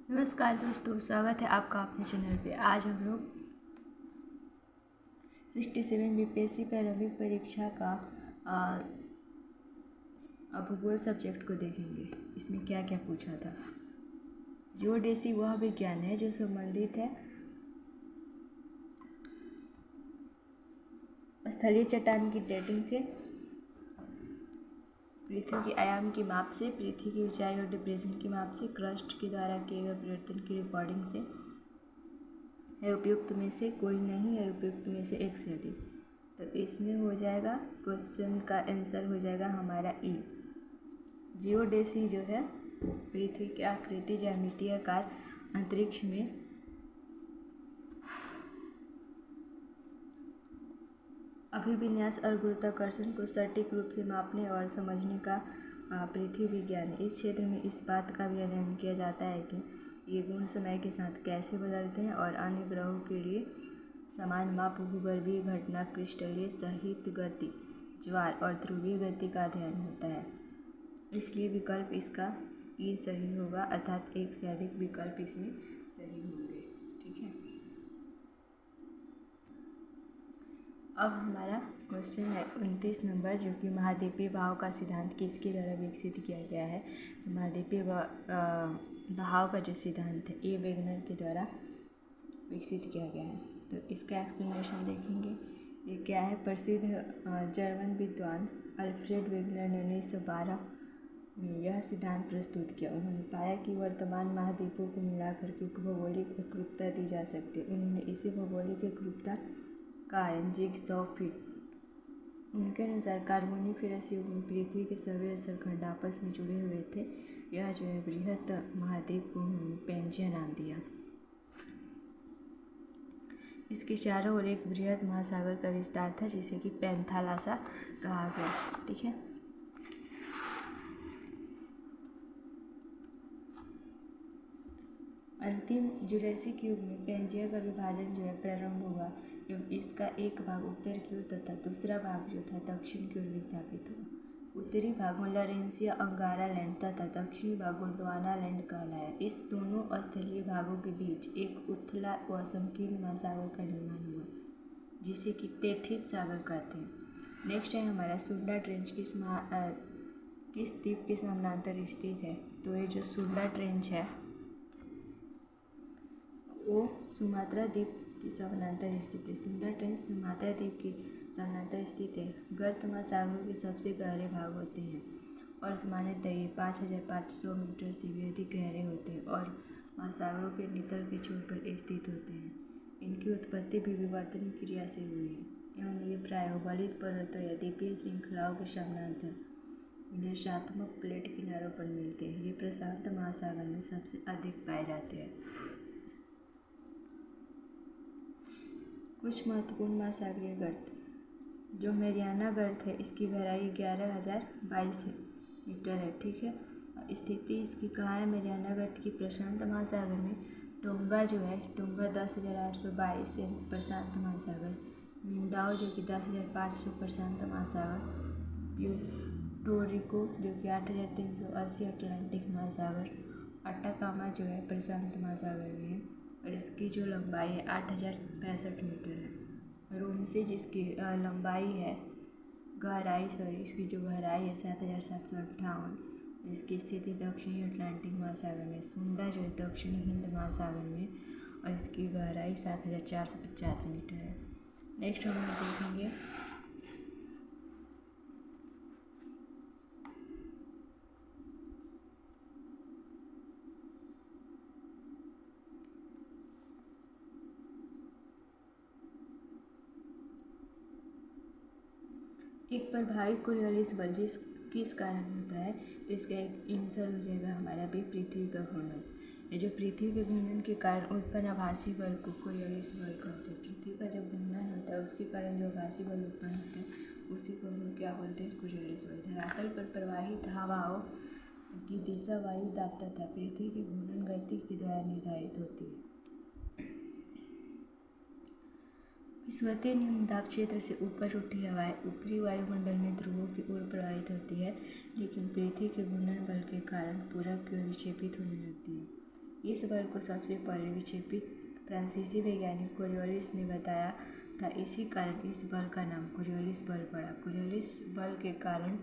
नमस्कार दोस्तों, स्वागत है आपका अपने चैनल पे। आज हम लोग 67 बीपीएससी प्रारंभिक परीक्षा का भूगोल सब्जेक्ट को देखेंगे। इसमें क्या क्या पूछा था। जियोडेसी वह विज्ञान है जो संबंधित है स्थलीय चट्टान की डेटिंग से, पृथ्वी के आयाम की माप से, पृथ्वी की ऊंचाई और डिप्रेशन की माप से, क्रस्ट के द्वारा किए गए परिवर्तन की रिकॉर्डिंग से, है उपयुक्त में से कोई नहीं, है उपयुक्त में से एक से अधिक। तो इसमें हो जाएगा, क्वेश्चन का आंसर हो जाएगा हमारा ई। जियोडेसी जो है पृथ्वी की आकृति ज्यामितीय आकार अंतरिक्ष में अभिविन्यास और गुरुत्वाकर्षण को सटीक रूप से मापने और समझने का पृथ्वी विज्ञान है। इस क्षेत्र में इस बात का भी अध्ययन किया जाता है कि ये गुण समय के साथ कैसे बदलते हैं और अन्य ग्रहों के लिए समान माप भूगर्भीय घटना, क्रिस्टलीय सहित गति, ज्वार और ध्रुवीय गति का अध्ययन होता है। इसलिए विकल्प इसका ई सही होगा, अर्थात एक से अधिक विकल्प इसमें सही होंगे। ठीक है, अब हमारा क्वेश्चन है 29 नंबर, जो कि महाद्वीपीय भाव का सिद्धांत किसके द्वारा विकसित किया गया है। तो महाद्वीपीय भाव का जो सिद्धांत है ए वेगनर के द्वारा विकसित किया गया है। तो इसका एक्सप्लेनेशन देखेंगे। ये क्या है। प्रसिद्ध जर्मन विद्वान अल्फ्रेड वेगनर ने 1912 में यह सिद्धांत प्रस्तुत किया। उन्होंने पाया कि वर्तमान महाद्वीपों को मिलाकर के भौगोलिक एकरूपता दी जा सकती है। उन्होंने इसी भौगोलिक एकरूपता का जिगसॉ फिट। उनके अनुसार कार्बोनिफेरस युग में पृथ्वी के सभी स्थलखंड आपस में जुड़े हुए थे। यह जो है बृहत महाद्वीप को पेंजिया नाम दिया। इसके चारों ओर एक बृहद महासागर का विस्तार था जिसे कि पैंथालासा कहा गया। ठीक है, अंतिम जुरासिक युग में पेंजिया का विभाजन जो है प्रारंभ हुआ एवं इसका एक भाग उत्तर की ओर तथा दूसरा भाग जो था दक्षिण की ओर विस्थापित हुआ। उत्तरी भाग में लॉरेंसिया अंगारा लैंड तथा दक्षिणी भाग गोंडवाना लैंड कहलाया। इस दोनों स्थलीय भागों के बीच एक उथला व संकीर्ण महासागर का निर्माण हुआ जिसे कि तेथिस सागर कहते हैं। नेक्स्ट है हमारा सुंडा ट्रेंच किस द्वीप के समानांतर स्थित है। तो ये जो सुंडा ट्रेंच है वो सुमात्रा द्वीप के समानांतर स्थित है। सुंडा ट्रेंच सुमात्रा द्वीप के समानांतर स्थित है। गर्त महासागरों के सबसे गहरे भाग होते हैं और सामान्यतः ये 5500 मीटर से भी अधिक गहरे होते हैं और महासागरों के नितल के छोर पर स्थित होते हैं। इनकी उत्पत्ति भी विवर्तन क्रिया से हुई है एवं ये प्रायः गलित पर्वतों या द्वीपीय श्रृंखलाओं के समानांतर विनाशात्मक प्लेट किनारों पर मिलते हैं। ये प्रशांत महासागर में सबसे अधिक पाए जाते हैं। कुछ महत्वपूर्ण महासागरीय गर्त। जो मैरियाना गर्त है इसकी गहराई 11,022 मीटर है। ठीक है, स्थिति इसकी कहाँ है। मैरियाना गर्त की प्रशांत महासागर में। टोंगा जो है, टोंगा 10,822 प्रशांत महासागर। मिंडाओ जो कि 10,500 प्रशांत महासागर। प्यूर्टोरिको जो कि 8,380 अटलांटिक महासागर। अटाकामा जो है प्रशांत महासागर में है और इसकी जो लंबाई है 8,065 मीटर है। रोमसे जिसकी लंबाई है इसकी जो गहराई है 7,758। इसकी स्थिति दक्षिणी अटलांटिक महासागर में। सुंडा जो है दक्षिणी हिंद महासागर में और इसकी गहराई 7,450 मीटर है। नेक्स्ट हम देखेंगे एक प्रभावी कोरियोलिस बल किस कारण होता है। तो इसका एक आंसर हो जाएगा हमारा भी पृथ्वी का घूर्णन। ये जो पृथ्वी के घूर्णन के कारण उत्पन्न आभासी बल को कोरियोलिस बल कहते हैं। पृथ्वी का जब घूर्णन होता है उसके कारण जो आभासी बल उत्पन्न होते हैं उसी को हम क्या बोलते हैं, कोरियोलिस बल। धरातल पर प्रवाहित हवाओं की दिशा वायु दाब तथा पृथ्वी की घूर्णन गति के द्वारा निर्धारित होती है। विषुवतीय निम्न दाब क्षेत्र से ऊपर उठी हवाएं ऊपरी वायुमंडल में ध्रुवों की ओर प्रवाहित होती है, लेकिन पृथ्वी के घूर्णन बल के कारण पूरब की ओर विक्षेपित होने लगती है। इस बल को सबसे पहले विक्षेपित फ्रांसीसी वैज्ञानिक कोरियोलिस ने बताया था। इसी कारण इस बल का नाम कोरियोलिस बल पड़ा। कोरियोलिस बल के कारण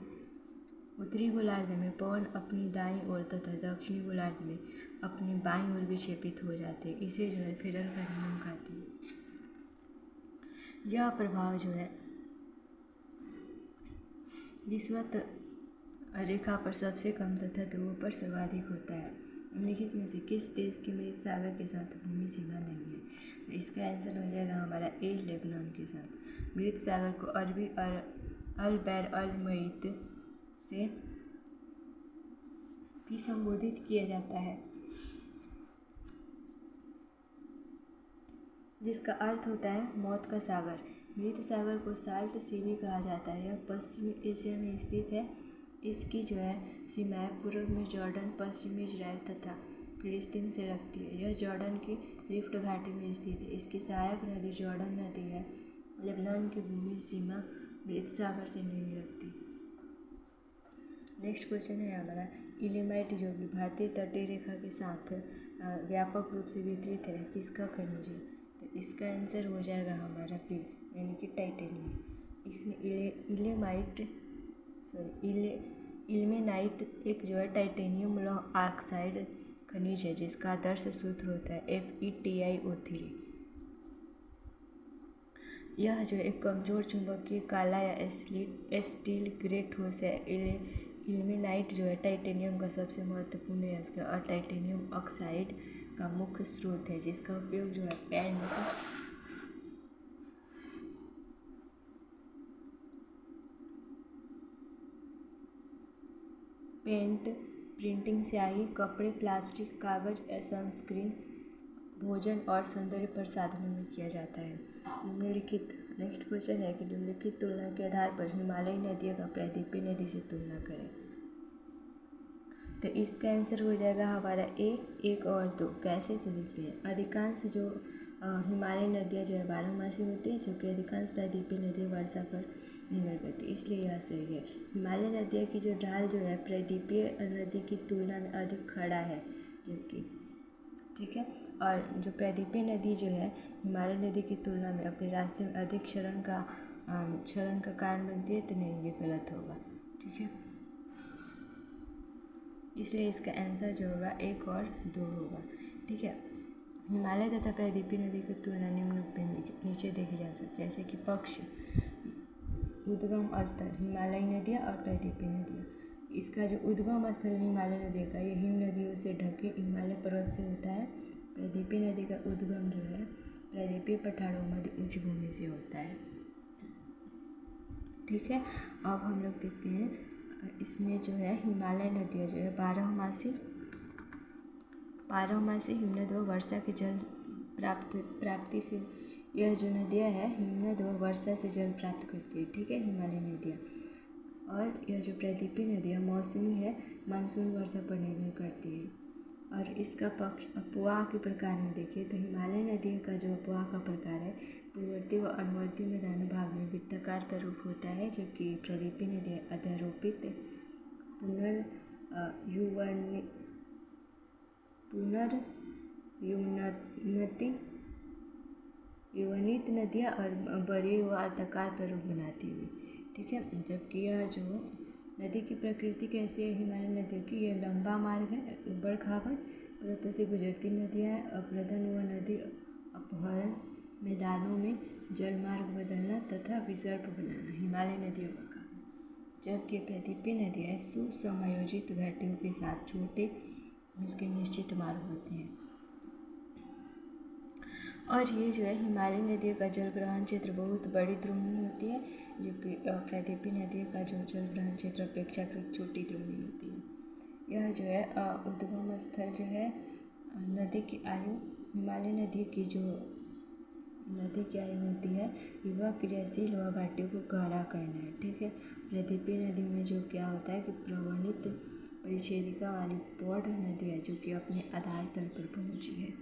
उत्तरी गोलार्ध में पवन अपनी दाईं ओर तथा दक्षिणी गोलार्ध में अपनी बाईं ओर विक्षेपित हो जाते हैं। इसे जो है फेडरल का नियम कहते हैं। यह प्रभाव जो है विषुवत रेखा पर सबसे कम तथा ध्रुवों पर सर्वाधिक होता है। निम्नलिखित में से किस देश की मृत सागर के साथ भूमि सीमा नहीं है? तो इसका आंसर हो जाएगा हमारा ए, लेबनान के साथ। मृत सागर को अरबी अल बैर अल मईत से भी संबोधित किया जाता है, जिसका अर्थ होता है मौत का सागर। मृत सागर को साल्ट सी भी कहा जाता है। यह पश्चिमी एशिया में स्थित है। इसकी जो है सीमाएं पूर्व में जॉर्डन, पश्चिम में इजराइल तथा फिलिस्तीन से लगती है। यह जॉर्डन की रिफ्ट घाटी में स्थित है। इसकी सहायक नदी जॉर्डन नदी है। लेबनान की भूमि सीमा मृत सागर से नहीं लगती। नेक्स्ट क्वेश्चन है हमारा इलिमाइट, जो कि भारतीय तटीय रेखा के साथ व्यापक रूप से वितरित है, किसका खनिज है? तो इसका आंसर हो जाएगा हमारा बी, यानी कि टाइटेनियम। इसमें इल्मेनाइट एक जो है टाइटेनियम लौह ऑक्साइड खनिज है, जिसका आदर्श सूत्र होता है FeTiO3। यह जो एक कमजोर चुंबकीय काला या स्टील ग्रे ठोस है। इल्मेनाइट जो है टाइटेनियम का सबसे महत्वपूर्ण अयस्क और टाइटेनियम ऑक्साइड का मुख्य स्रोत है, जिसका उपयोग जो है पेंट, प्रिंटिंग, स्याही, कपड़े, प्लास्टिक, कागज, सनस्क्रीन, भोजन और सौंदर्य प्रसाधनों में किया जाता है। निम्नलिखित नेक्स्ट क्वेश्चन है कि निम्नलिखित तुलना के आधार पर हिमालयी नदियों का प्रायद्वीपीय नदी से तुलना करें। तो इसका आंसर हो जाएगा हमारा ए, 1 और 2। कैसे तो देखते हैं। अधिकांश जो हिमालयी नदियाँ जो है बारहमासी होती है, जबकि अधिकांश प्रायद्वीपीय नदियाँ वर्षा पर निर्भर करती है, इसलिए यह सही है। हिमालय नदियों की जो ढाल जो है प्रायद्वीपीय नदी की तुलना में अधिक खड़ा है, जबकि ठीक है। और जो प्रायद्वीपीय नदी जो है हिमालय नदी की तुलना में अपने रास्ते में अधिक क्षरण का कारण बनती है, तो नहीं, ये गलत होगा। ठीक है, इसलिए इसका आंसर जो होगा 1 और 2 होगा। ठीक है, हिमालय तथा प्रायद्वीपीय नदी की तुलना निम्न रूप में नीचे देखी जा सकती है, जैसे कि पक्ष, उद्गम स्थल, हिमालयी नदियाँ और प्रायद्वीपीय नदियाँ। इसका जो उद्गम स्थल हिमालय नदी का, ये हिम नदियों से ढके हिमालय पर्वत से होता है। प्रायद्वीपीय नदी का उद्गम जो है प्रायद्वीपीय पठारों मध्य उच्च भूमि से होता है। ठीक है, अब हम लोग देखते हैं इसमें जो है हिमालय नदियाँ जो है बारहमासी हिमनद व वर्षा के जल प्राप्ति से, यह जो नदियाँ है हिमनद व वर्षा से जल प्राप्त करती है। ठीक है, हिमालय नदियाँ। और यह जो प्रायद्वीपीय नदियाँ मौसमी है, मानसून वर्षा पर निर्भर करती है। और इसका पक्ष अपवाह के प्रकार में देखिए तो हिमालय नदियों का जो अपवाह का प्रकार है पूर्ववर्ती व अनुवर्ती मैदानी भाग में वृत्ताकार प्रारूप होता है, जबकि प्रायद्वीपीय नदियाँ अध्यारोपित युवनित नदियाँ और बड़ी व आयताकार प्रारूप बनाती हुई। ठीक है, जबकि यह जो नदी की प्रकृति कैसी है हिमालय नदियों की, यह लंबा मार्ग है, उबड़ खाबड़ पर्वतों से गुजरती नदियाँ है। अप्रदन व नदी अपहरण, मैदानों में जलमार्ग बदलना तथा विसर्प बनाना हिमालय नदियों का काम है। जबकि प्रायद्वीपीय नदियाँ सुसमायोजित घाटियों के साथ छोटे इसके निश्चित मार्ग होते हैं। और ये जो है हिमालयी नदियों का जलग्रहण क्षेत्र बहुत बड़ी द्रोणी होती है, जबकि प्रायद्वीपीय नदियों का जो जलग्रहण क्षेत्र अपेक्षाकृत छोटी द्रोणी होती है। यह जो है उद्गम स्थल जो है नदी की आयु, हिमालय नदी की जो नदी की आयु होती है वह क्रियाशील व घाटियों को गहरा करना है। ठीक है, प्रायद्वीपीय नदियों में जो क्या होता है कि प्रवणित परिच्छेदिका वाली पौध नदी है जो कि अपने आधार तल पर पहुंची है।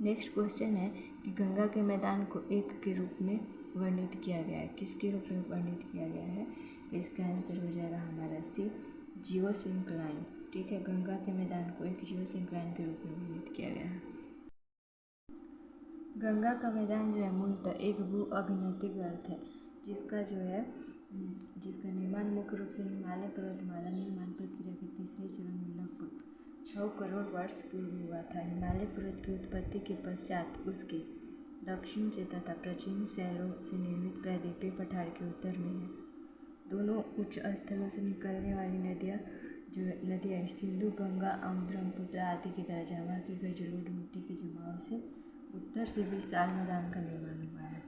नेक्स्ट क्वेश्चन है कि गंगा के मैदान को एक के रूप में वर्णित किया गया है, किसके रूप में वर्णित किया गया है? तो इसका आंसर हो जाएगा हमारा सी, जियोसिंक्लाइन। ठीक है, गंगा के मैदान को एक जियोसिंक्लाइन के रूप में वर्णित किया गया है। गंगा का मैदान जो है मूलतः एक भू अभिनैतिक अर्थ है, जिसका निर्माण मुख्य रूप से हिमालय पर्वतमाला निर्माण प्रक्रिया के तीसरे चरण में लगभग 6 करोड़ वर्ष पूर्व हुआ था। हिमालय पर्वत की उत्पत्ति के पश्चात उसके दक्षिण से तथा प्राचीन शैलों से निर्मित प्रायद्वीपीय पठार के उत्तर में है। दोनों उच्च स्थलों से निकलने वाली नदियाँ सिंधु, गंगा और ब्रह्मपुत्र आदि की तरह जमा की गई जलोढ़ मिट्टी के जमाव से उत्तर से विशाल मैदान का निर्माण हुआ है।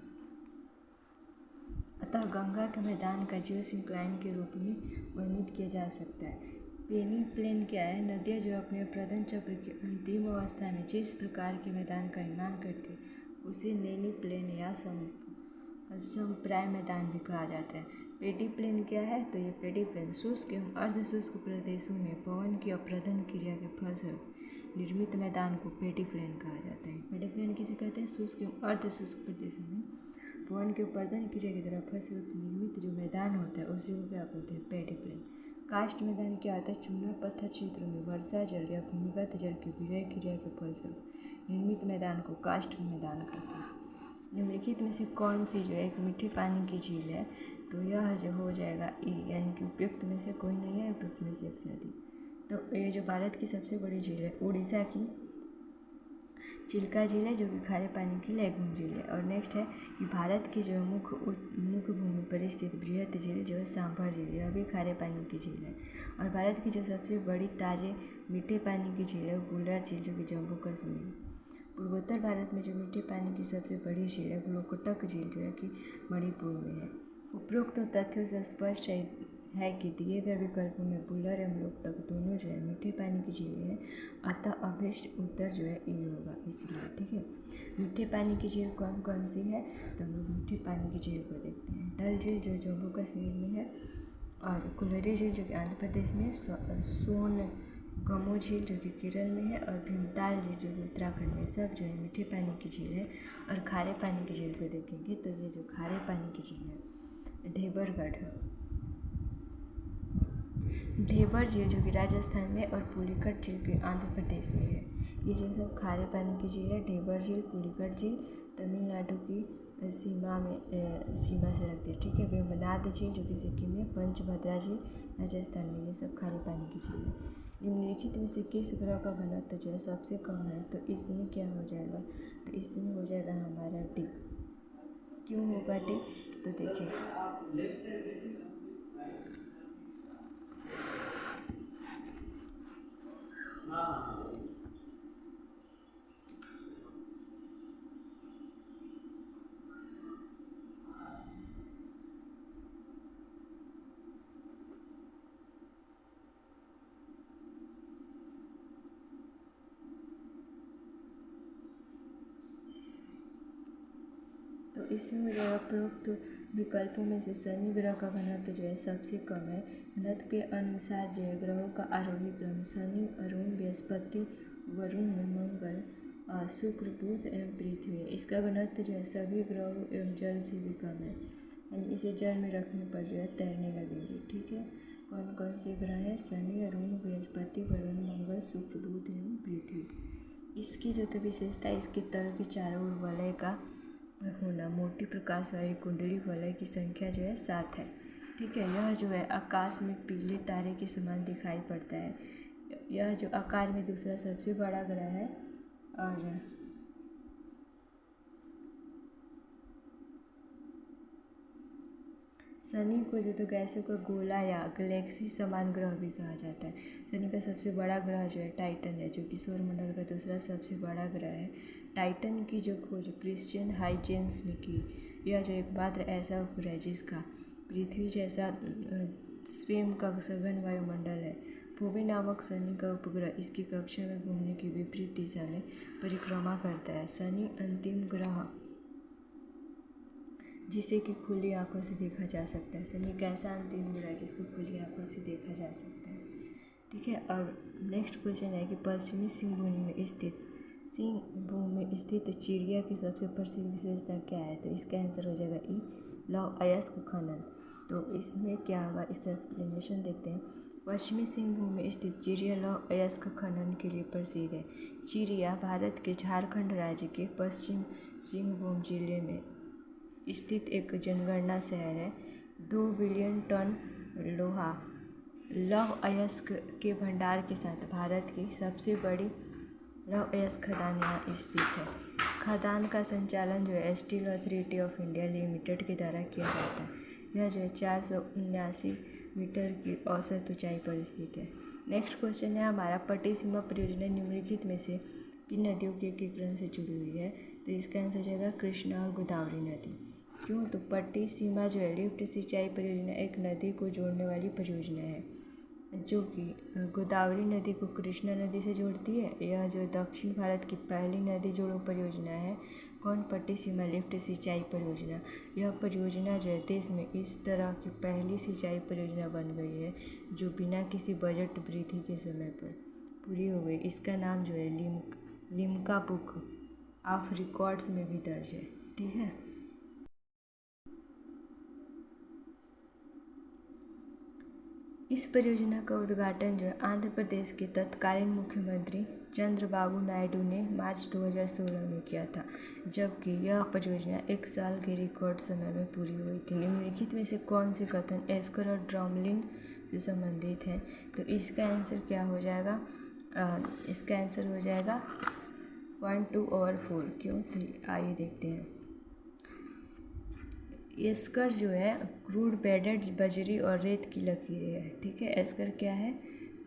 अतः गंगा के मैदान का जियोसिंक्लाइन के रूप में वर्णित किया जा सकता है। पेनी प्लेन क्या है? नदियाँ जो अपने प्रदन चक्र की अंतिम अवस्था में जिस प्रकार के मैदान का निर्माण करती है उसे नेनी प्लेन या समप्राय मैदान भी कहा जाता है। पेडी प्लेन क्या है? तो ये पेडी प्लेन शुष्क एवं अर्धशुष्क प्रदेशों में पवन की अप्रदन क्रिया के फलस्वरूप निर्मित मैदान को पेडी प्लेन कहा जाता है। पेडी प्लेन किसे कहते हैं? शुष्क एवं अर्धशुष्क प्रदेशों में पवन के अप्रदन क्रिया की तरह फलस्वरूप निर्मित जो मैदान होता है उसी को क्या बोलते हैं? पेडी प्लेन। कास्ट मैदान क्या होता है? चूना पत्थर क्षेत्रों में वर्षा जल या भूमिगत जल की विरय क्रिया के फलस्वरूप निर्मित मैदान को कास्ट मैदान कहते हैं। निम्नलिखित में से कौन सी जो है एक मीठे पानी की झील है? तो यह जो हो जाएगा ई, यानी कि उपयुक्त में से कोई नहीं है, उपयुक्त में से एक से अधिक। तो ये जो भारत की सबसे बड़ी झील है उड़ीसा की चिल्का झील है, जो कि खारे पानी की लैगून झील है। और नेक्स्ट है कि भारत की जो मुख्य भूमि पर स्थित बृहत झील जो है सांभर झील, यह भी खारे पानी की झील है। और भारत की जो सबसे बड़ी ताजे मीठे पानी की झील है वो बुलर झील, जो कि जम्मू कश्मीर। पूर्वोत्तर भारत में जो मीठे पानी की सबसे बड़ी झील है ग्लोकटक झील, जो है कि मणिपुर में है। उपरोक्त तथ्यों से स्पष्ट है कि दिए गए विकल्पों में बुलर एवं लोकटक दोनों जो है मीठे पानी की झीलें हैं, अतः अभिष्ट उत्तर जो है ई होगा इसलिए। ठीक है, मीठे पानी की झील कौन कौन सी है? तो हम लोग मीठे पानी की झील को देखते हैं। डल झील जो जम्मू कश्मीर में है, और कुलरी झील जो कि आंध्र प्रदेश में, सोनगमो झील जो कि केरल में है, और भीमताल झील जो कि उत्तराखंड में, सब जो है मीठे पानी की झील है। और खारे पानी की झील को देखेंगे तो ये जो खारे पानी की झील है ढेबर झील जो कि राजस्थान में, और पुलिकट झील के आंध्र प्रदेश में है। ये जो सब खारे पानी की झील है, ढेबर झील, पुलिकट झील तमिलनाडु की सीमा से लगती है। ठीक है, वेम्बनाड झील जो कि सिक्किम में, पंचभद्रा झील राजस्थान में, ये सब खारे पानी की झील है। निम्नलिखित में से किस ग्रह का घनत्व जो है सबसे कम है? तो इसमें क्या हो जाएगा? तो इसमें हो जाएगा हमारा डी। क्यों होगा डी? तो देखिए, तो इसमें हो जाएगा उपरोक्त विकल्पों में से शनि ग्रह का घनत्व जो है सबसे कम है। घनत्व के अनुसार जो है ग्रहों का आरोही क्रम शनि, अरुण, बृहस्पति, वरुण, मंगल, शुक्र, बुध एवं पृथ्वी है। इसका घनत्व जो है सभी ग्रहों एवं जल से भी कम है, यानी इसे जल में रखने पर जो है तैरने लगेंगे। ठीक है, कौन कौन से ग्रह है? शनि, अरुण, बृहस्पति, वरुण, मंगल, शुक्र, बुध एवं पृथ्वी। इसकी जो तो विशेषता है, इसके तल के चारों ओर वलय का होना। मोटी प्रकाश वाली कुंडली वलय की संख्या जो है 7 है। ठीक है, यह जो है आकाश में पीले तारे के समान दिखाई पड़ता है। यह जो आकार में दूसरा सबसे बड़ा ग्रह है, और शनि को जो तो गैसों का गोला या गैलेक्सी समान ग्रह भी कहा जाता है। शनि का सबसे बड़ा ग्रह जो है टाइटन है, जो कि सौरमंडल का दूसरा सबसे बड़ा ग्रह है। टाइटन की जो खोज क्रिश्चियन हाइजेंस ने की। यह जो एकमात्र ऐसा उपग्रह है जिसका पृथ्वी जैसा स्वयं का सघन वायुमंडल है। फोबे नामक शनि का उपग्रह इसकी कक्षा में घूमने की विपरीत दिशा में परिक्रमा करता है। शनि अंतिम ग्रह जिसे कि खुली आंखों से देखा जा सकता है। शनि एक ऐसा अंतिम ग्रह है जिसको खुली आंखों से देखा जा सकता है। ठीक है, और नेक्स्ट क्वेश्चन है कि पश्चिमी सिंहभूम में स्थित चिड़िया की सबसे प्रसिद्ध विशेषता क्या है? तो इसका आंसर हो जाएगा ई, लौह अयस्क खनन। तो इसमें क्या होगा, इसका एक्सप्लेनेशन देखते हैं। पश्चिमी सिंहभूम में स्थित चिरिया लौह अयस्क खनन के लिए प्रसिद्ध है। चिरिया भारत के झारखंड राज्य के पश्चिम सिंहभूम जिले में स्थित एक जनगणना शहर है। 2 बिलियन टन लौह अयस्क के भंडार के साथ भारत की सबसे बड़ी लौह अयस्क खदान यहाँ स्थित है। खदान का संचालन जो है steel authority of India limited के द्वारा किया जाता है। यह जो है 479 मीटर की औसत ऊंचाई पर स्थित है। नेक्स्ट क्वेश्चन है हमारा, पट्टी सीमा परियोजना निम्नलिखित में से किन नदियों के एकीकरण से जुड़ी हुई है? तो इसका आंसर हो जाएगा कृष्णा और गोदावरी नदी। क्यों? तो पट्टी सीमा जो है लिफ्ट सिंचाई परियोजना एक नदी को जोड़ने वाली परियोजना है जो कि गोदावरी नदी को कृष्णा नदी से जोड़ती है। यह जो दक्षिण भारत की पहली नदी जोड़ो परियोजना है। कौन? पट्टी सीमा लिफ्ट सिंचाई परियोजना। यह परियोजना जो है देश में इस तरह की पहली सिंचाई परियोजना बन गई है जो बिना किसी बजट वृद्धि के समय पर पूरी हो गई। इसका नाम जो है लिम्का बुक ऑफ रिकॉर्ड्स में भी दर्ज है। ठीक है। इस परियोजना का उद्घाटन जो है आंध्र प्रदेश के तत्कालीन मुख्यमंत्री चंद्रबाबू नायडू ने मार्च 2016 में किया था, जबकि यह परियोजना 1 साल के रिकॉर्ड समय में पूरी हुई थी। निम्नलिखित में से कौन से कथन एस्कर और ड्रमलिन से संबंधित है? तो इसका आंसर क्या हो जाएगा? इसका आंसर हो जाएगा 1, 2 और 4। क्यों? तो आइए देखते हैं। एस्कर जो है क्रूड बेडेड बजरी और रेत की लकीरें है। ठीक है, एस्कर क्या है?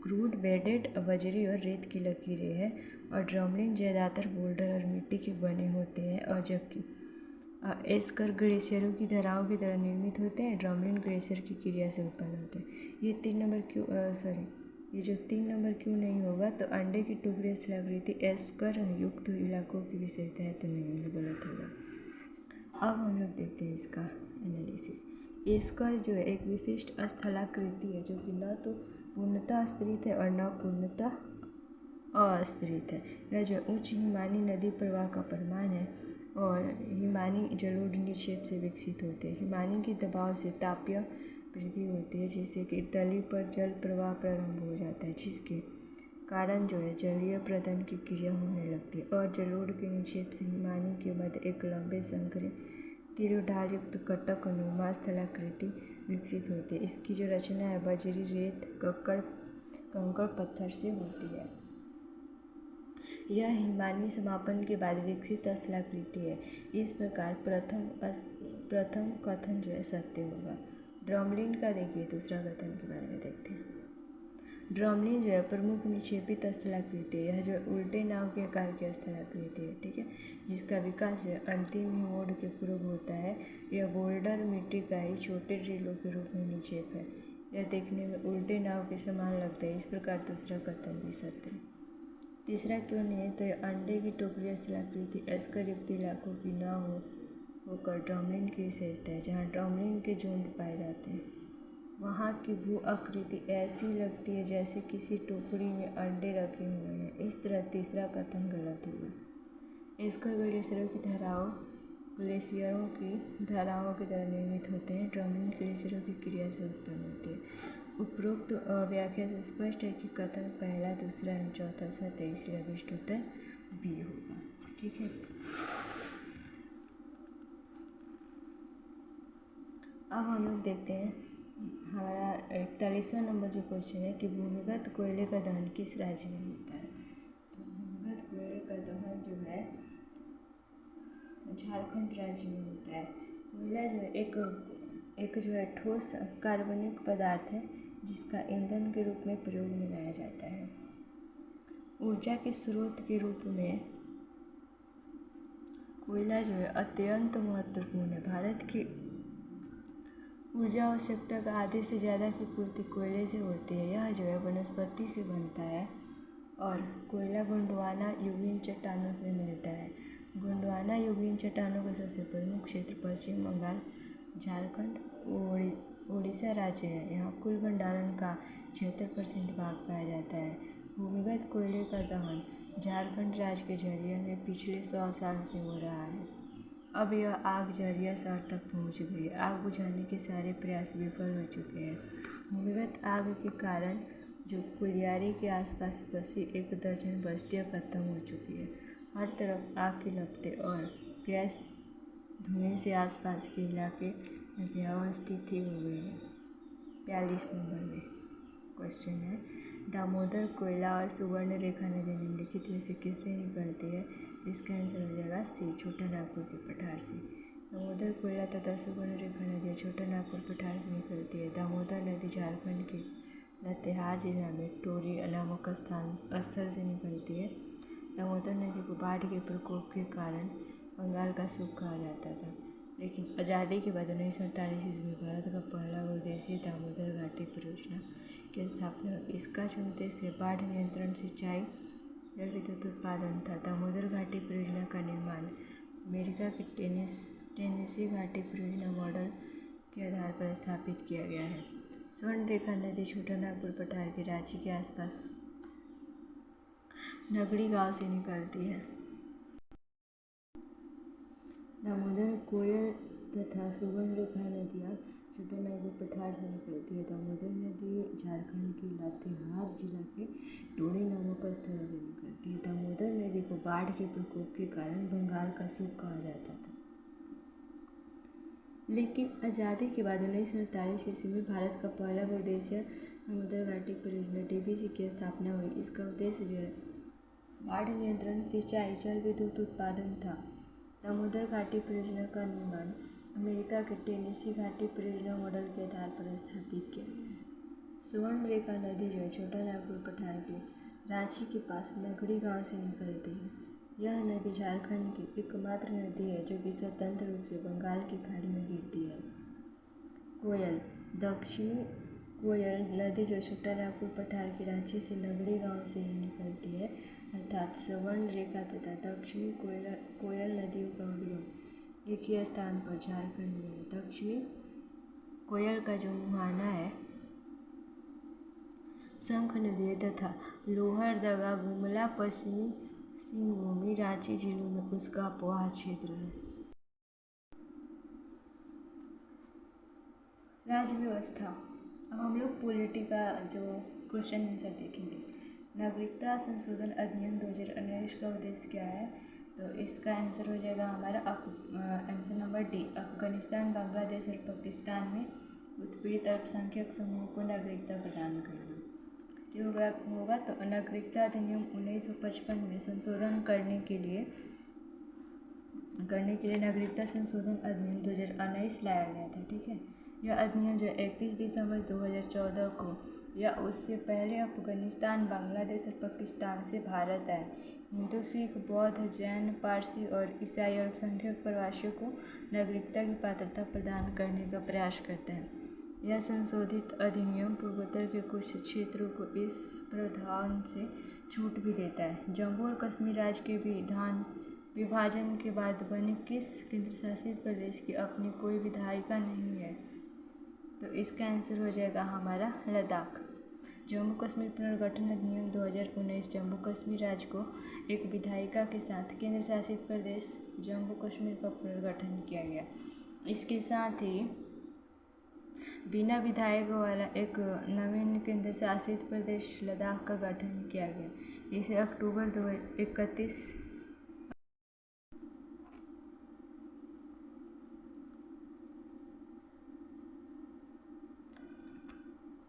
क्रूड बेडेड बजरी और रेत की लकीरें है। और ड्रमलिन ज़्यादातर बोल्डर और मिट्टी के बने होते हैं, और जबकि एस्कर ग्लेशियरों की धाराओं की तरह निर्मित होते हैं। ड्रमलिन ग्लेशियर की क्रिया से उत्पन्न होते हैं। ये 3 नंबर क्यों ये जो 3 नंबर क्यों नहीं होगा? तो अंडे की टुकड़ी स्थलाकृति एस्कर युक्त इलाकों की विशेषता है, तो नहीं, ये गलत होगा। अब हम लोग देखते हैं इसका एनालिसिस। एस्कर जो है एक विशिष्ट स्थलाकृति है जो कि न तो पूर्णतः स्तरित है और न पूर्णतः अस्तरित है। यह जो उच्च हिमानी नदी प्रवाह का परिमाण है और हिमानी जलोढ़ निक्षेप से विकसित होते हैं। हिमानी के दबाव से तापीय वृद्धि होती है जिससे कि तली पर जल प्रवाह प्रारंभ हो जाता है, जिसके कारण जो है जलीय प्रदान की क्रिया होने लगती है और जलोढ़ के निक्षेप से हिमानी के मध्य एक लंबे संकरे तीर ढाल युक्त कटक नुमा स्थलाकृति विकसित होती है। इसकी जो रचना है बजरी, रेत, कंकड़ पत्थर से होती है। यह हिमानी समापन के बाद विकसित स्थलाकृति है। इस प्रकार प्रथम कथन जो है सत्य होगा। ड्रमलिन का देखिए दूसरा कथन के बारे में देखते हैं। ड्रमलिन जो है प्रमुख निक्षेपित स्थलाकृति है। यह जो उल्टे नाव के आकार की स्थलाकृति है, ठीक है, जिसका विकास जो है अंतिम हिमोड के पूर्व होता है। यह बोल्डर मिट्टी का ही छोटे टीलों के रूप में निक्षेप है। यह देखने में उल्टे नाव के समान लगता है। इस प्रकार दूसरा कथन भी सत्य है। तीसरा क्यों नहीं है? तो यह अंडे की टोकरी स्थलाकृति एस्कर युक्त इलाकों की न होकर ड्रमलिन की विशेषता है। जहाँ ड्रमलिन के झुंड पाए जाते हैं वहाँ की भू आकृति ऐसी लगती है जैसे किसी टोकरी में अंडे रखे हुए हैं। इस तरह तीसरा कथन गलत होगा। एस्कर ग्लेशियरों की धाराओं की तरह निर्मित होते हैं। ड्रमलिन ग्लेशियरों की क्रिया से उत्पन्न होती है। उपरोक्त व्याख्या से स्पष्ट है कि कथन पहला, दूसरा एवं चौथा सत्य है, इसलिए अभिष्ट उत्तर बी होगा। ठीक है। अब हम लोग देखते हैं हमारा 41वां नंबर जो क्वेश्चन है कि भूमिगत कोयले का दहन किस राज्य में होता है? तो भूमिगत कोयले का दहन जो है झारखंड राज्य में होता है। कोयला जो है एक जो है ठोस कार्बनिक पदार्थ है जिसका ईंधन के रूप में प्रयोग में लाया जाता है। ऊर्जा के स्रोत के रूप में कोयला जो है अत्यंत महत्वपूर्ण है। भारत की ऊर्जा आवश्यकता का आधे से ज़्यादा की पूर्ति कोयले से होती है। यह जो है वनस्पति से बनता है और कोयला गोंडवाना युगीन चट्टानों में मिलता है। गोंडवाना युगीन चट्टानों का सबसे प्रमुख क्षेत्र पश्चिम बंगाल, झारखंड, ओडिशा राज्य है। यहाँ कुल भंडारण का 76% भाग पाया जाता है। भूमिगत कोयले का दहन झारखंड राज्य के झरिया में पिछले 100 साल से हो रहा है। अब यह आग जरिया शहर तक पहुंच गई। आग बुझाने के सारे प्रयास विफल हो चुके हैं। भूमिगत आग के कारण जो कुलियारी के आसपास बसी 1 दर्जन बस्तियां खत्म हो चुकी है। हर तरफ आग की लपटें और गैस धुएं से आसपास के इलाके में भयावह स्थिति हो गई है। 42 नंबर में क्वेश्चन है, दामोदर, कोयला और सुवर्ण रेखा नदी निम्नलिखित में से किससे निकलती है? इसका आंसर हो जाएगा सी, छोटा नागपुर के पठार से। दामोदर, कोयला तथा सुवर्ण रेखा नदियाँ छोटा नागपुर पठार से निकलती है। दामोदर नदी झारखंड के लातेहार जिला में टोरी नामक स्थल से निकलती है। दामोदर नदी को बाढ़ के प्रकोप के कारण बंगाल का सूख कहा जाता था, लेकिन आज़ादी के बाद 1948 ईस्वी में भारत का पहला बहुउद्देशीय दामोदर घाटी परियोजना की स्थापना हुई। इसका जो उद्देश्य बाढ़ नियंत्रण, सिंचाई, जल विद्युत उत्पादन था। दामोदर घाटी परियोजना का निर्माण अमेरिका के टेनेसी घाटी परियोजना मॉडल के आधार पर स्थापित किया गया है। स्वर्ण रेखा नदी छोटा नागपुर पठार के रांची के आसपास नगड़ी गांव से निकलती है। दामोदर, कोयल तथा सुवर्ण रेखा नदियाँ छोटा नागपुर पठार से निकलती है। दामोदर नदी झारखंड के लातेहार जिला के टोरी नामक स्थल से निकलती है। दामोदर नदी को बाढ़ के प्रकोप के कारण बंगाल का सूख कहा जाता था, लेकिन आज़ादी के बाद 1948 ईस्वी में भारत का पहला बहुउद्देशीय दामोदर घाटी परियोजना डीवीसी की स्थापना हुई। इसका उद्देश्य जो है बाढ़ नियंत्रण, सिंचाई, जल विद्युत उत्पादन था। दामोदर घाटी परियोजना का निर्माण अमेरिका के टेनेसी घाटी परियोजना मॉडल के आधार पर स्थापित किया गया है। सुवर्ण रेखा नदी जो है छोटा नागपुर पठार के रांची के पास नगड़ी गांव से निकलती है। यह नदी झारखंड की एकमात्र नदी है जो कि स्वतंत्र रूप से बंगाल की खाड़ी में गिरती है। कोयल, दक्षिणी कोयल नदी जो छोटा नागपुर पठार के रांची से नगड़ी गांव से ही निकलती है, अर्थात सुवर्ण रेखा तथा दक्षिणी कोयल नदियों का उद्गम एक ही स्थान पर झारखंड में है। दक्षिणी कोयल का जो मुहाना है शंख नदी तथा लोहरदगा, गुमला, पश्चिमी सिंहभूम, रांची जिलों में उसका अपवाह क्षेत्र है। राज्य व्यवस्था। अब हम लोग पॉलिटी का जो क्वेश्चन आंसर देखेंगे। नागरिकता संशोधन अधिनियम 2019 का उद्देश्य क्या है? तो इसका आंसर हो जाएगा हमारा answer number D, Afghanistan, Bangladesh और पाकिस्तान में उत्पीड़ित अल्पसंख्यक समूह को नागरिकता प्रदान करना। जो होगा तो नागरिकता अधिनियम 1955 में संशोधन करने के लिए नागरिकता संशोधन अधिनियम 2019 लाया गया था। ठीक है, यह अधिनियम जो 31 दिसंबर 2014 को या उससे पहले अफगानिस्तान, बांग्लादेश और पाकिस्तान से भारत आए हिंदू, सिख, बौद्ध, जैन, पारसी और ईसाई अल्पसंख्यक प्रवासियों को नागरिकता की पात्रता प्रदान करने का प्रयास करते हैं। यह संशोधित अधिनियम पूर्वोत्तर के कुछ क्षेत्रों को इस प्रावधान से छूट भी देता है। जम्मू और कश्मीर राज्य के विभाजन के बाद बने किस केंद्रशासित प्रदेश की अपनी कोई विधायिका नहीं है? तो इसका आंसर हो जाएगा हमारा लद्दाख। जम्मू कश्मीर पुनर्गठन अधिनियम 2019 जम्मू कश्मीर राज्य को एक विधायिका के साथ केंद्र शासित प्रदेश जम्मू कश्मीर का पुनर्गठन किया गया। इसके साथ ही बिना विधायक वाला एक नवीन केंद्र शासित प्रदेश लद्दाख का गठन किया गया। इसे अक्टूबर 2031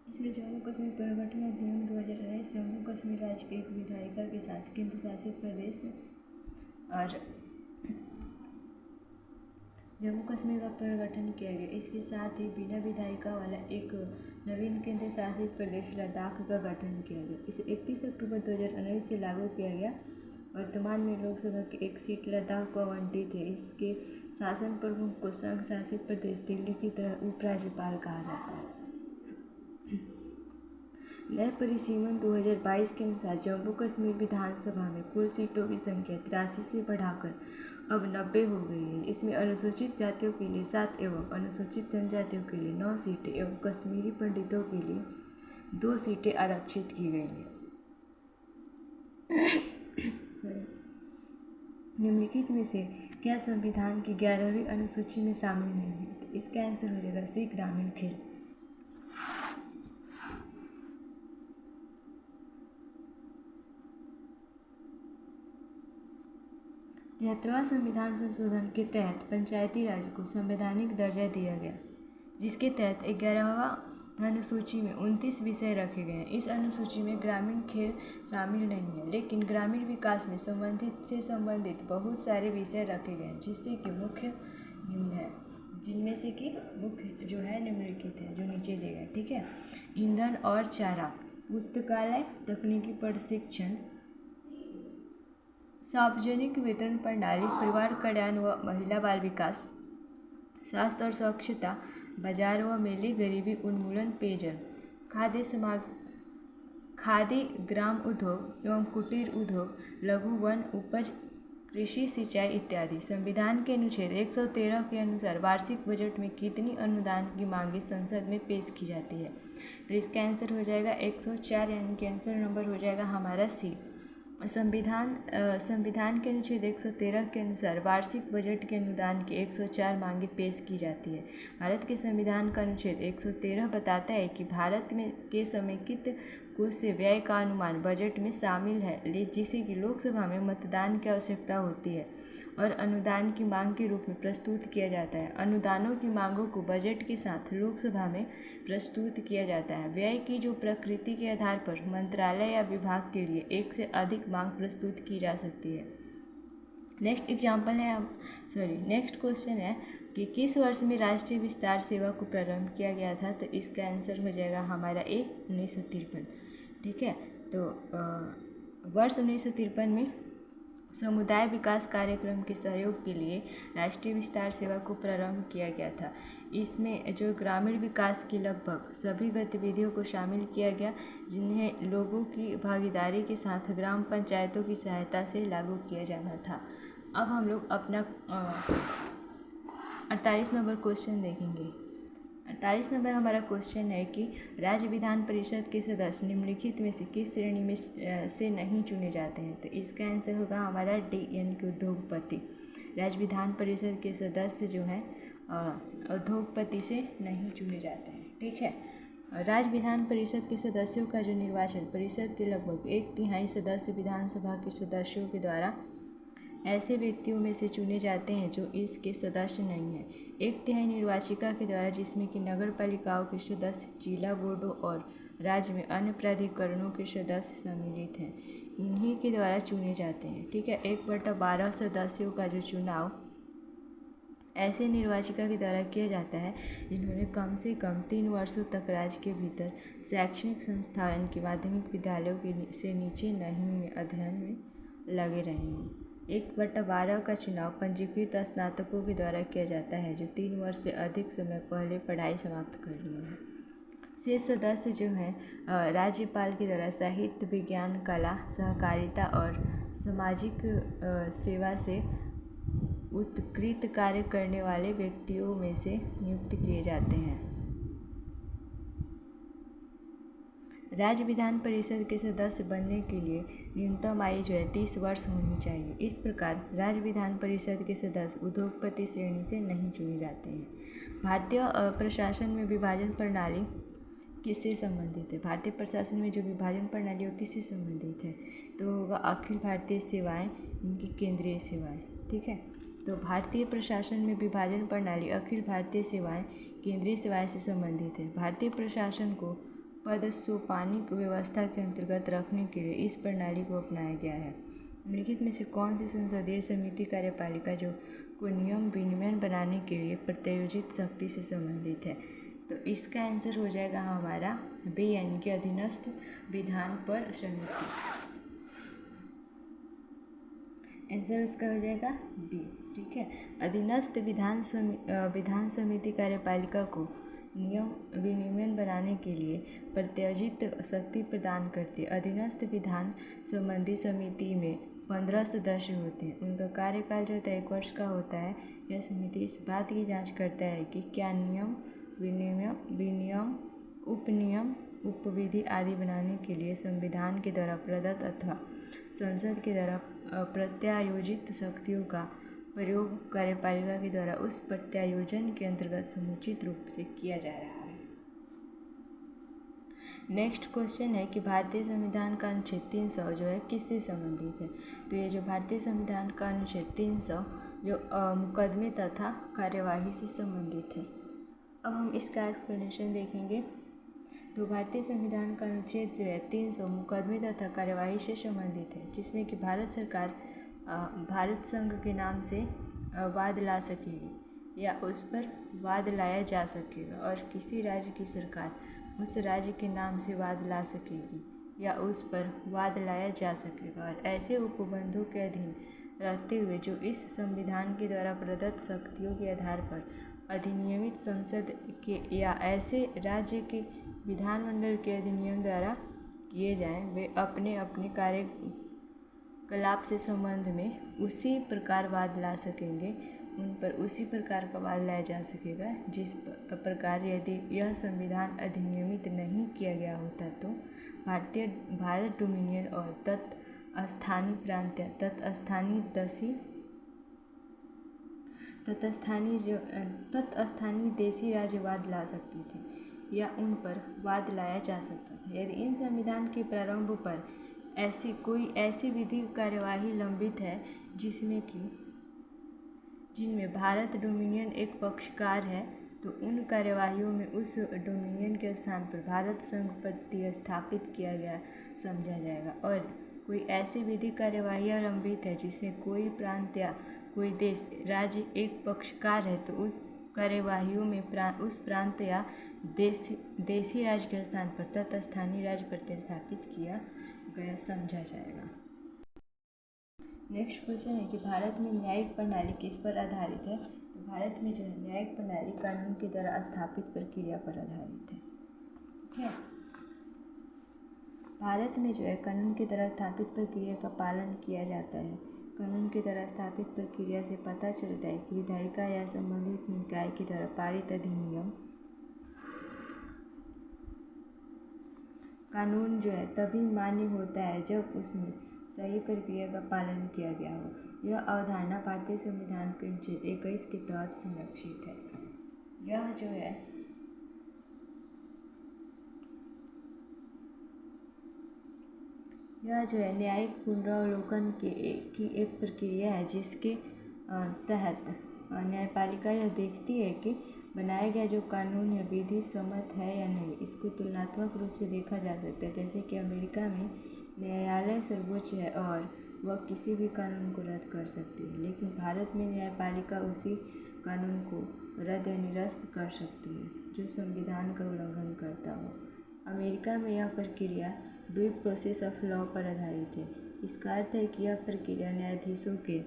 इसलिए जम्मू कश्मीर पुनर्गठन अधिनियम 2019 जम्मू कश्मीर राज्य के एक विधायिका के साथ केंद्र शासित प्रदेश और जम्मू कश्मीर का पुनर्गठन किया गया। इसके साथ ही बिना विधायिका वाला एक नवीन केंद्र शासित प्रदेश लद्दाख का गठन किया गया। इसे 31 अक्टूबर 2019 से लागू किया गया। वर्तमान में लोकसभा की एक सीट लद्दाख को आवंटित है। इसके शासन प्रमुख को संघ शासित प्रदेश दिल्ली की तरह उपराज्यपाल कहा जाता है। नए परिसीमन 2022 के अनुसार जम्मू कश्मीर विधानसभा में कुल सीटों की संख्या 83 से बढ़ाकर अब 90 हो गई है। इसमें अनुसूचित जातियों के लिए 7 एवं अनुसूचित जनजातियों के लिए 9 सीटें एवं कश्मीरी पंडितों के लिए 2 सीटें आरक्षित की गई हैं। निम्नलिखित में से क्या संविधान की 11वीं अनुसूची में शामिल नहीं है? तो इसका आंसर हो जाएगा सी, ग्रामीण खेल। 73वां संविधान संशोधन के तहत पंचायती राज को संवैधानिक दर्जा दिया गया, जिसके तहत 11वां अनुसूची में 29 विषय रखे गए हैं। इस अनुसूची में ग्रामीण खेल शामिल नहीं है, लेकिन ग्रामीण विकास में संबंधित बहुत सारे विषय रखे गए हैं, जिससे कि मुख्य निम्न है, जिनमें से कि मुख्य जो है निम्नलिखित है, जो नीचे दिए गए। ठीक है, ईंधन और चारा, पुस्तकालय, तकनीकी प्रशिक्षण, सार्वजनिक वितरण प्रणाली, परिवार कल्याण व महिला बाल विकास, स्वास्थ्य और स्वच्छता, बाजार व मेले, गरीबी उन्मूलन, पेयजल, खादी, ग्राम उद्योग एवं कुटीर उद्योग, लघु वन उपज, कृषि सिंचाई इत्यादि। संविधान के अनुच्छेद 113 के अनुसार वार्षिक बजट में कितनी अनुदान की मांगें संसद में पेश की जाती है? तो इसका आंसर हो जाएगा 104, यानी कि आंसर नंबर हो जाएगा हमारा सी। संविधान के अनुच्छेद 113 के अनुसार वार्षिक बजट के अनुदान की 104 मांगें पेश की जाती है। भारत के संविधान का अनुच्छेद 113 बताता है कि भारत में के समेकित कोष से व्यय का अनुमान बजट में शामिल है, जिसे कि लोकसभा में मतदान की आवश्यकता होती है और अनुदान की मांग के रूप में प्रस्तुत किया जाता है। अनुदानों की मांगों को बजट के साथ लोकसभा में प्रस्तुत किया जाता है। व्यय की जो प्रकृति के आधार पर मंत्रालय या विभाग के लिए एक से अधिक मांग प्रस्तुत की जा सकती है। नेक्स्ट क्वेश्चन है कि किस वर्ष में राष्ट्रीय विस्तार सेवा को प्रारंभ किया गया था? तो इसका आंसर हो जाएगा हमारा ए, 1953। ठीक है, तो वर्ष 1953 में समुदाय विकास कार्यक्रम के सहयोग के लिए राष्ट्रीय विस्तार सेवा को प्रारंभ किया गया था। इसमें जो ग्रामीण विकास की लगभग सभी गतिविधियों को शामिल किया गया, जिन्हें लोगों की भागीदारी के साथ ग्राम पंचायतों की सहायता से लागू किया जाना था। अब हम लोग अपना 48 नंबर क्वेश्चन देखेंगे। 48 नंबर हमारा क्वेश्चन है कि राज्य विधान परिषद के सदस्य निम्नलिखित में से किस श्रेणी में से नहीं चुने जाते हैं? तो इसका आंसर होगा हमारा डी, यानी कि उद्योगपति। राज्य विधान परिषद के सदस्य जो हैं उद्योगपति से नहीं चुने जाते हैं। ठीक है, राज्य विधान परिषद के सदस्यों का जो निर्वाचन परिषद के लगभग 1/3 सदस्य विधानसभा के सदस्यों के द्वारा ऐसे व्यक्तियों में से चुने जाते हैं जो इसके सदस्य नहीं हैं। 1/3 निर्वाचिका के द्वारा, जिसमें कि नगर पालिकाओं के सदस्य, जिला बोर्डों और राज्य में अन्य प्राधिकरणों के सदस्य सम्मिलित हैं, इन्हीं के द्वारा चुने जाते हैं। ठीक है, 1/12 सदस्यों का जो चुनाव ऐसे निर्वाचिका के द्वारा किया जाता है जिन्होंने कम से कम 3 वर्षों तक राज्य के भीतर शैक्षणिक संस्थान के माध्यमिक विद्यालयों के से नीचे नहीं में अध्ययन में लगे रहे हों। 1/12 का चुनाव पंजीकृत स्नातकों के द्वारा किया जाता है जो 3 वर्ष से अधिक समय पहले पढ़ाई समाप्त कर लिए हैं। शेष सदस्य जो हैं राज्यपाल के द्वारा साहित्य, विज्ञान, कला, सहकारिता और सामाजिक सेवा से उत्कृष्ट कार्य करने वाले व्यक्तियों में से नियुक्त किए जाते हैं। राज्य विधान परिषद के सदस्य बनने के लिए न्यूनतम आयु जो है 30 वर्ष होनी चाहिए। इस प्रकार राज्य विधान परिषद के सदस्य उद्योगपति श्रेणी से नहीं चुने जाते हैं। भारतीय प्रशासन में विभाजन प्रणाली किससे संबंधित है? भारतीय प्रशासन में जो विभाजन प्रणाली वो किससे संबंधित है? तो होगा अखिल भारतीय सेवाएं, इनकी केंद्रीय सेवाएं। ठीक है, तो भारतीय प्रशासन में विभाजन प्रणाली अखिल भारतीय सेवाएं केंद्रीय सेवाएं से संबंधित है। भारतीय प्रशासन को पदसोपानिक व्यवस्था के अंतर्गत रखने के लिए इस प्रणाली को अपनाया गया है। निम्नलिखित में से कौन सी संसदीय समिति कार्यपालिका जो को नियम विनियमन बनाने के लिए प्रत्यायोजित शक्ति से संबंधित है? तो इसका आंसर हो जाएगा हमारा बी, यानी कि अधीनस्थ विधान पर समिति। आंसर उसका हो जाएगा बी। ठीक है, अधीनस्थ विधान समिति कार्यपालिका को नियम विनियमन बनाने के लिए प्रत्यायोजित शक्ति प्रदान करती है। अधीनस्थ विधान संबंधी समिति में 15 सदस्य होते हैं। उनका कार्यकाल जो होता है 1 वर्ष का होता है। यह समिति इस बात की जांच करता है कि क्या नियम विनियम उपनियम उपविधि आदि बनाने के लिए संविधान के द्वारा प्रदत्त अथवा संसद के द्वारा प्रत्यायोजित शक्तियों का प्रयोग कार्यपालिका के द्वारा उस प्रत्यायोजन के अंतर्गत समुचित रूप से किया जा रहा है। नेक्स्ट क्वेश्चन है कि भारतीय संविधान का अनुच्छेद 300 जो है किससे संबंधित है। तो ये जो भारतीय संविधान का अनुच्छेद 300 जो मुकदमे तथा कार्यवाही से संबंधित है। अब हम इसका एक्सप्लेनेशन देखेंगे। तो भारतीय संविधान का अनुच्छेद जो है 300 मुकदमे तथा कार्यवाही से संबंधित है, जिसमें कि भारत सरकार भारत संघ के नाम से वाद ला सकेगी या उस पर वाद लाया जा सकेगा, और किसी राज्य की सरकार उस राज्य के नाम से वाद ला सकेगी या उस पर वाद लाया जा सकेगा, और ऐसे उपबंधों के अधीन रहते हुए जो इस संविधान के द्वारा प्रदत्त शक्तियों के आधार पर अधिनियमित संसद के या ऐसे राज्य के विधानमंडल के अधिनियम द्वारा किए जाएं, वे अपने अपने कार्यकलाप से संबंध में उसी प्रकार वाद ला सकेंगे, उन पर उसी प्रकार का वाद लाया जा सकेगा जिस प्रकार यदि यह संविधान अधिनियमित नहीं किया गया होता तो भारत डोमिनियन और तत्स्थानीय प्रांत तत्स्थानीय देशी राज्य वाद ला सकते थे या उन पर वाद लाया जा सकता था। यदि इन संविधान के प्रारंभ पर ऐसी विधिक कार्यवाही लंबित है जिनमें भारत डोमिनियन एक पक्षकार है, तो उन कार्यवाहियों में उस डोमिनियन के स्थान पर भारत संघ प्रतिस्थापित किया गया समझा जाएगा। और कोई ऐसी विधिक कार्यवाहियाँ लंबित है जिसमें कोई प्रांत या कोई देश राज्य एक पक्षकार है, तो उस कार्यवाहियों में उस प्रांत या देशी राज्य के स्थान पर तत्स्थानीय राज्य प्रतिस्थापित किया गया समझा जाएगा। नेक्स्ट क्वेश्चन है कि भारत में न्यायिक प्रणाली किस पर आधारित है। तो भारत में जो है न्यायिक प्रणाली कानून के द्वारा स्थापित प्रक्रिया पर आधारित है। ठीक है, भारत में जो है कानून की तरह स्थापित प्रक्रिया का पालन किया जाता है। कानून की तरह स्थापित प्रक्रिया से पता चलता है कि विधायिका या संबंधित निकाय के द्वारा पारित अधिनियम कानून जो है तभी मान्य होता है जब उसमें सही प्रक्रिया का पालन किया गया हो। यह अवधारणा भारतीय संविधान के अनुच्छेद 21 के तहत संरक्षित है। यह जो है न्यायिक पुनरावलोकन की एक प्रक्रिया है, जिसके तहत न्यायपालिका यह देखती है कि बनाया गया जो कानून या विधि सम्मत है या नहीं। इसको तुलनात्मक रूप से देखा जा सकता है, जैसे कि अमेरिका में न्यायालय सर्वोच्च है और वह किसी भी कानून को रद्द कर सकती है, लेकिन भारत में न्यायपालिका उसी कानून को रद्द या निरस्त कर सकती है जो संविधान का उल्लंघन करता हो। अमेरिका में यह प्रक्रिया ड्यू प्रोसेस ऑफ लॉ पर आधारित है। इसका अर्थ है कि यह प्रक्रिया न्यायाधीशों के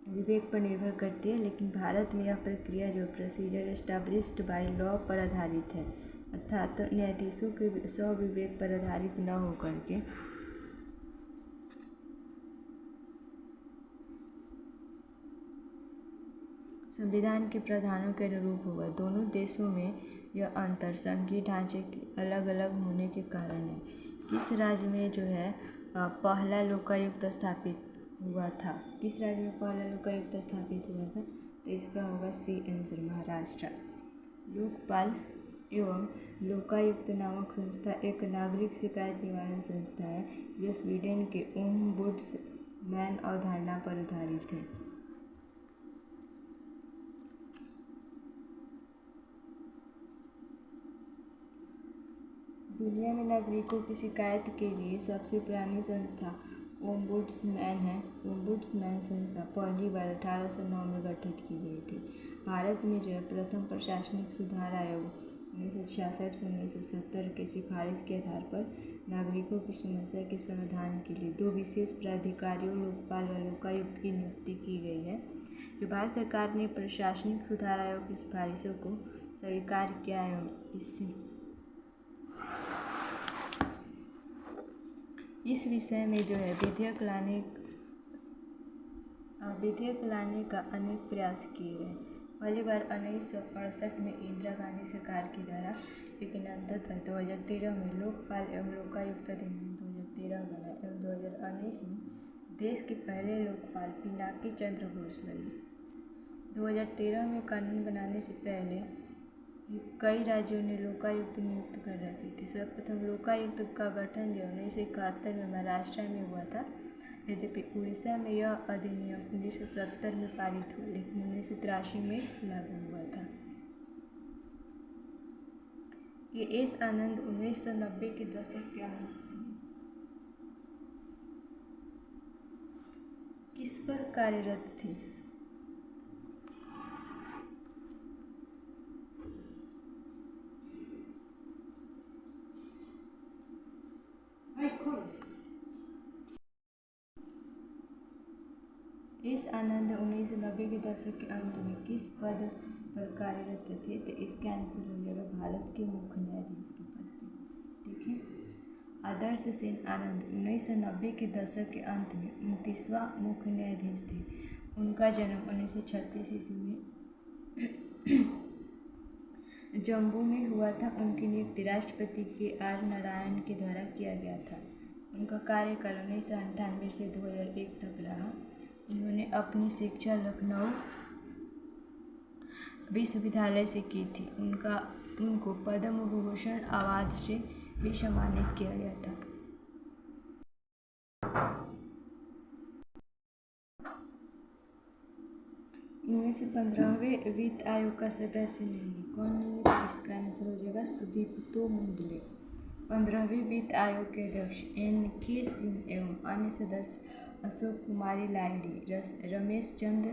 विवेक पर निर्भर करती है, लेकिन भारत में यह प्रक्रिया जो प्रोसीजर एस्टैब्लिश्ड बाय लॉ पर आधारित है, अर्थात न्यायाधीशों के स्वविवेक पर आधारित न होकर के संविधान के प्रावधानों के अनुरूप होगा। दोनों देशों में यह अंतर संघीय ढांचे के अलग अलग होने के कारण है। किस राज्य में जो है पहला लोकायुक्त स्थापित हुआ था? किस राज्य में पहला लोकायुक्त स्थापित हुआ था? तो इसका होगा सी आंसर, महाराष्ट्र। लोकपाल एवं लोकायुक्त नामक संस्था एक नागरिक शिकायत निवारण संस्था है जो स्वीडन के ओम्बुड्समैन अवधारणा पर आधारित है। दुनिया में नागरिकों की शिकायत के लिए सबसे पुरानी संस्था ओम्बुड्समैन है। ओम्बुड्समैन संस्था पहली बार 1809 में गठित की गई थी। भारत में जो है प्रथम प्रशासनिक सुधार आयोग 1966 से 1970 के सिफारिश के आधार पर नागरिकों की समस्या के समाधान के लिए 2 विशेष प्राधिकारियों लोकपाल व लोकायुक्त की नियुक्ति की गई है। जो भारत सरकार ने प्रशासनिक सुधार आयोग की सिफारिशों को स्वीकार किया है। इस विषय में जो है विधेयक लाने का अनेक प्रयास किए गए। पहली बार 1968 में इंदिरा गांधी सरकार के द्वारा, लेकिन अंततः 2013 में लोकपाल एवं लोकायुक्त अधिनियम 2013 बना एवं 2019 में देश के पहले लोकपाल पिनाकी चंद्र घोष बने। 2013 में कानून बनाने से पहले कई राज्यों ने लोकायुक्त नियुक्त कर रखे थे। सर्वप्रथम लोकायुक्त का गठन जो 1971 में महाराष्ट्र में हुआ था। यद्यपि उड़ीसा में यह अधिनियम 1970 में पारित हुआ, लेकिन 1983 में लागू हुआ था। ये एस आनंद 1990 के दशक के अंत किस पर कार्यरत थे? एस आनंद 1990 के दशक के अंत में किस पद पर कार्यरत थे? तो इसका आंसर हो जाएगा भारत के मुख्य न्यायाधीश के पद पर। ठीक है। आदर्श सेन आनंद 1990 के दशक के अंत में 29वां मुख्य न्यायाधीश थे। उनका जन्म 1936 ईस्वी में जम्मू में हुआ था। उनकी नियुक्ति राष्ट्रपति के आर नारायण के द्वारा किया गया था। उनका कार्यकाल 1998 से 2001 तक रहा। उन्होंने अपनी शिक्षा लखनऊ विश्वविद्यालय से की थी। उनको पद्म विभूषण अवार्ड से भी सम्मानित किया गया था। इनमें से 15वें वित्त आयोग का सदस्य नहीं। कौन नहीं है? तो इसका आंसर हो जाएगा सुदीप्तो मुंडले। 15वें वित्त आयोग के अध्यक्ष NK सिंह एवं अन्य सदस्य अशोक कुमारी लाहिड़ी, रमेश चंद्र,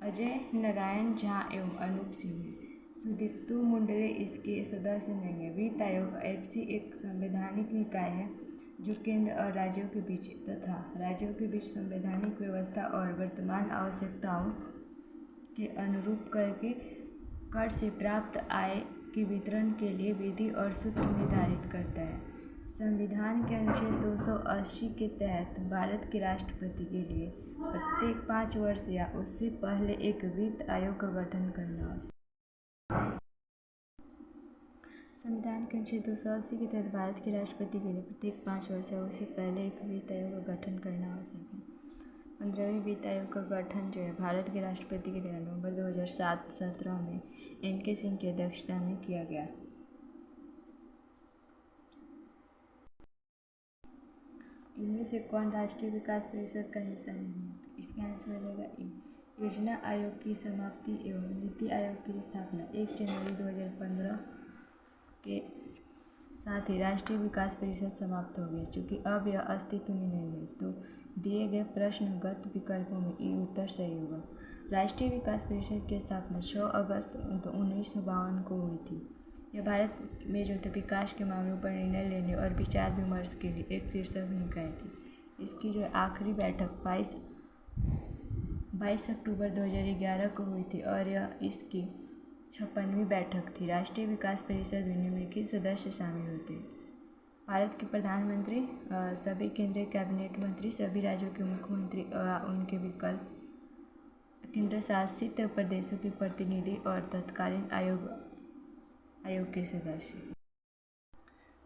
अजय नारायण झा एवं अनूप सिंह हैं। सुदीप्तो मुंडले इसके सदस्य नहीं है। वित्त आयोग FC एक संवैधानिक निकाय है जो केंद्र और राज्यों के बीच तथा राज्यों के बीच संवैधानिक व्यवस्था और वर्तमान आवश्यकताओं के अनुरूप कर से प्राप्त आय के वितरण के लिए विधि और सूत्र निर्धारित करता है। संविधान के अनुच्छेद 280 के तहत भारत के राष्ट्रपति के लिए प्रत्येक 5 वर्ष या उससे पहले एक वित्त आयोग का गठन करना आवश्यक। संविधान के अनुच्छेद 280 के तहत भारत के राष्ट्रपति के लिए प्रत्येक 5 वर्ष या उससे पहले एक वित्त आयोग का गठन करना आवश्यक है। 15वें वित्त आयोग का गठन जो है भारत के राष्ट्रपति के द्वारा नवंबर 2017 में NK सिंह की अध्यक्षता में किया गया। इनमें से कौन राष्ट्रीय विकास परिषद का हिस्सा नहीं है? इसका आंसर हो जाएगा ई। योजना आयोग की समाप्ति एवं नीति आयोग की स्थापना 1 जनवरी 2015 के साथ ही राष्ट्रीय विकास परिषद समाप्त हो गई। चूँकि अब यह अस्तित्व में नहीं है, तो दिए गए प्रश्नगत विकल्पों में ई उत्तर सही होगा। राष्ट्रीय विकास परिषद की स्थापना 6 अगस्त 1952 को हुई थी। यह भारत में जो थे विकास के मामलों पर निर्णय लेने और विचार विमर्श के लिए एक शीर्षक निकाय थी। इसकी जो आखिरी बैठक 22 अक्टूबर 2011 को हुई थी और यह इसकी 56वीं बैठक थी। राष्ट्रीय विकास परिषद में निम्नलिखित सदस्य शामिल होते हैं: भारत के प्रधानमंत्री, सभी केंद्रीय कैबिनेट मंत्री, सभी राज्यों के मुख्यमंत्री और उनके विकल्प, केंद्र शासित प्रदेशों के प्रतिनिधि और तत्कालीन आयोग के सदस्य।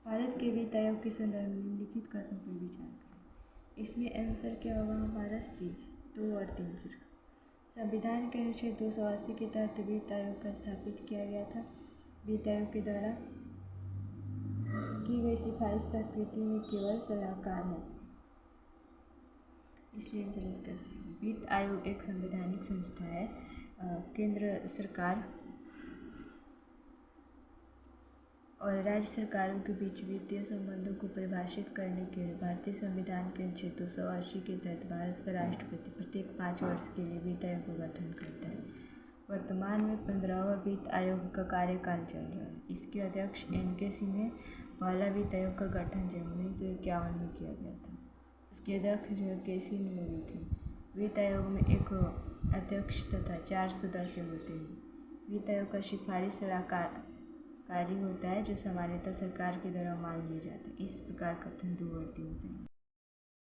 भारत के वित्त आयोग के संदर्भ में निम्नलिखित कथनों पर विचार करें। इसमें आंसर क्या होगा हमारा सी, 2 और 3 सिर्फ। संविधान के अनुच्छेद 280 के तहत वित्त आयोग का स्थापित किया गया था। वित्त आयोग के द्वारा की गई सिफारिश प्रकृति में केवल सलाहकार है, इसलिए आंसर इसका सी। वित्त आयोग एक संवैधानिक संस्था है। केंद्र सरकार और राज्य सरकारों के बीच वित्तीय संबंधों को परिभाषित करने के लिए भारतीय संविधान के अनुच्छेद 280 के तहत भारत का राष्ट्रपति प्रत्येक 5 वर्ष के लिए वित्त आयोग का गठन करता है। वर्तमान में 15वां वित्त आयोग का कार्यकाल चल रहा है। इसके अध्यक्ष NK सिंह हैं। पहला वित्त आयोग का गठन जो 1951 में किया गया था। इसके अध्यक्ष जो है KC नियोगी थे। वित्त आयोग में एक अध्यक्ष तथा 4 सदस्य होते हैं। वित्त आयोग का सिफारिश सलाहकारी होता है जो सामान्यतः सरकार के द्वारा मान लिए जाते हैं। इस प्रकार कथन 2 और 3 से